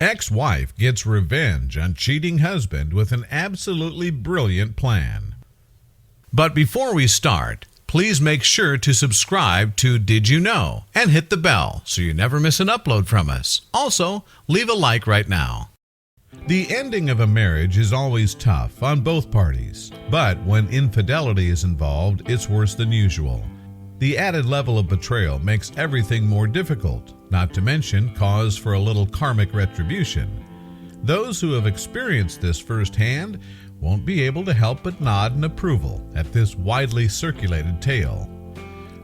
Ex-wife gets revenge on cheating husband with an absolutely brilliant plan. But before we start, please make sure to subscribe to Did You Know and hit the bell so you never miss an upload from us. Also, leave a like right now. The ending of a marriage is always tough on both parties, but when infidelity is involved, it's worse than usual. The added level of betrayal makes everything more difficult, not to mention cause for a little karmic retribution. Those who have experienced this firsthand won't be able to help but nod in approval at this widely circulated tale.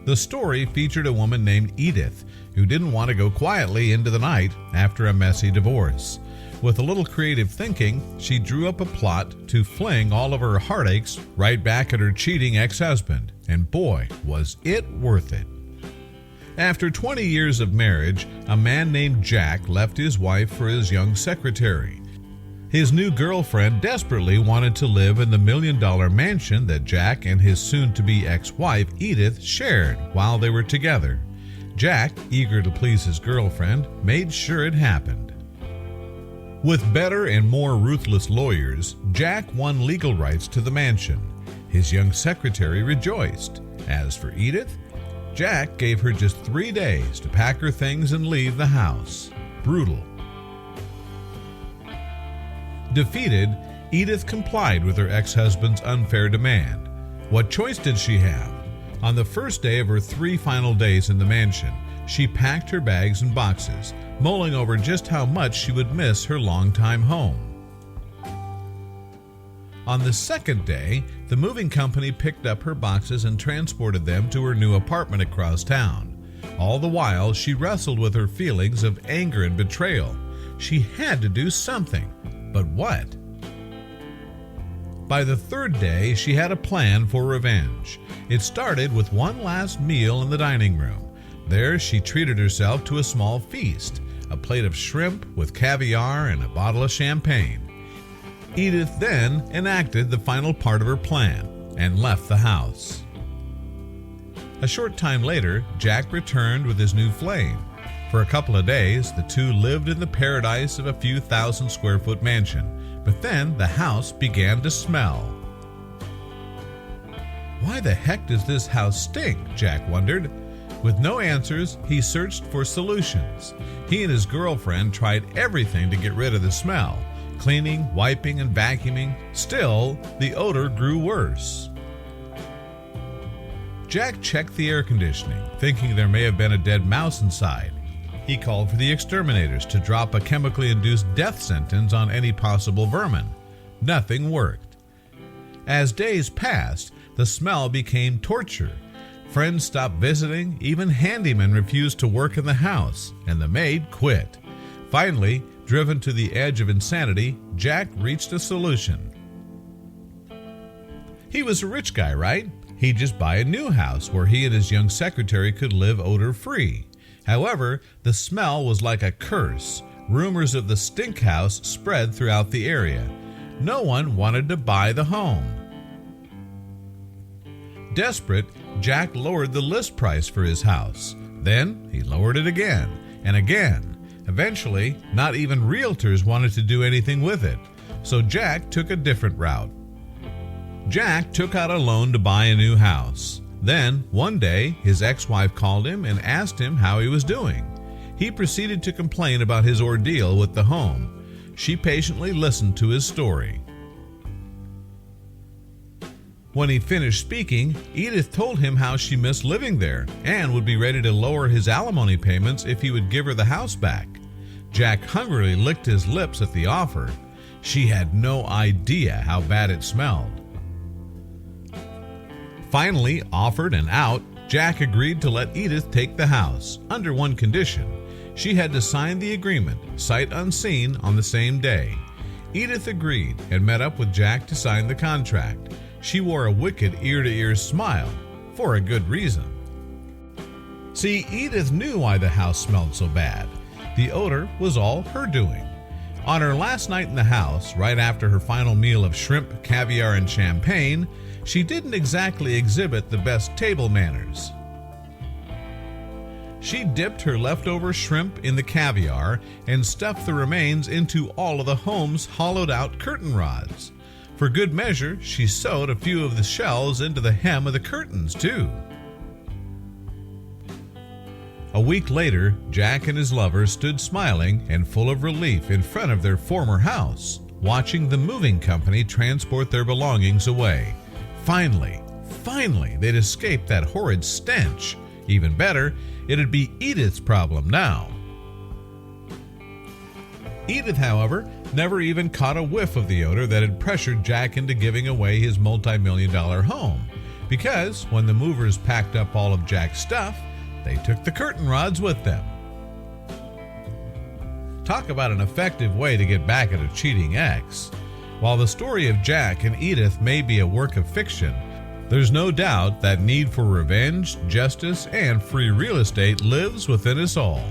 The story featured a woman named Edith who didn't want to go quietly into the night after a messy divorce. With a little creative thinking, she drew up a plot to fling all of her heartaches right back at her cheating ex-husband, and boy, was it worth it. After 20 years of marriage, a man named Jack left his wife for his young secretary. His new girlfriend desperately wanted to live in the million-dollar mansion that Jack and his soon-to-be ex-wife Edith shared while they were together. Jack, eager to please his girlfriend, made sure it happened. With better and more ruthless lawyers, Jack won legal rights to the mansion. His young secretary rejoiced. As for Edith, Jack gave her just 3 days to pack her things and leave the house. Brutal. Defeated, Edith complied with her ex-husband's unfair demand. What choice did she have? On the first day of her 3 final days in the mansion, she packed her bags and boxes, mulling over just how much she would miss her longtime home. On the second day, the moving company picked up her boxes and transported them to her new apartment across town. All the while, she wrestled with her feelings of anger and betrayal. She had to do something. But what? By the third day, she had a plan for revenge. It started with one last meal in the dining room. There, she treated herself to a small feast, a plate of shrimp with caviar and a bottle of champagne. Edith then enacted the final part of her plan and left the house. A short time later, Jack returned with his new flame. For a couple of days, the two lived in the paradise of a few thousand square foot mansion, but then the house began to smell. Why the heck does this house stink? Jack wondered. With no answers, he searched for solutions. He and his girlfriend tried everything to get rid of the smell, cleaning, wiping, and vacuuming. Still, the odor grew worse. Jack checked the air conditioning, thinking there may have been a dead mouse inside. He called for the exterminators to drop a chemically induced death sentence on any possible vermin. Nothing worked. As days passed, the smell became torture. Friends stopped visiting, even handymen refused to work in the house, and the maid quit. Finally, driven to the edge of insanity, Jack reached a solution. He was a rich guy, right? He'd just buy a new house where he and his young secretary could live odor-free. However, the smell was like a curse. Rumors of the stink house spread throughout the area. No one wanted to buy the home. Desperate, Jack lowered the list price for his house. Then he lowered it again and again. Eventually, not even realtors wanted to do anything with it. So Jack took a different route. Jack took out a loan to buy a new house. Then, one day, his ex-wife called him and asked him how he was doing. He proceeded to complain about his ordeal with the home. She patiently listened to his story. When he finished speaking, Edith told him how she missed living there and would be ready to lower his alimony payments if he would give her the house back. Jack hungrily licked his lips at the offer. She had no idea how bad it smelled. Finally, offered and out, Jack agreed to let Edith take the house, under one condition. She had to sign the agreement, sight unseen, on the same day. Edith agreed and met up with Jack to sign the contract. She wore a wicked ear-to-ear smile, for a good reason. See, Edith knew why the house smelled so bad. The odor was all her doing. On her last night in the house, right after her final meal of shrimp, caviar, and champagne, she didn't exactly exhibit the best table manners. She dipped her leftover shrimp in the caviar and stuffed the remains into all of the home's hollowed-out curtain rods. For good measure, she sewed a few of the shells into the hem of the curtains, too. A week later, Jack and his lover stood smiling and full of relief in front of their former house, watching the moving company transport their belongings away. Finally, they'd escaped that horrid stench. Even better, it'd be Edith's problem now. Edith, however, never even caught a whiff of the odor that had pressured Jack into giving away his multi-million-dollar home, because when the movers packed up all of Jack's stuff, they took the curtain rods with them. Talk about an effective way to get back at a cheating ex. While the story of Jack and Edith may be a work of fiction, there's no doubt that need for revenge, justice, and free real estate lives within us all.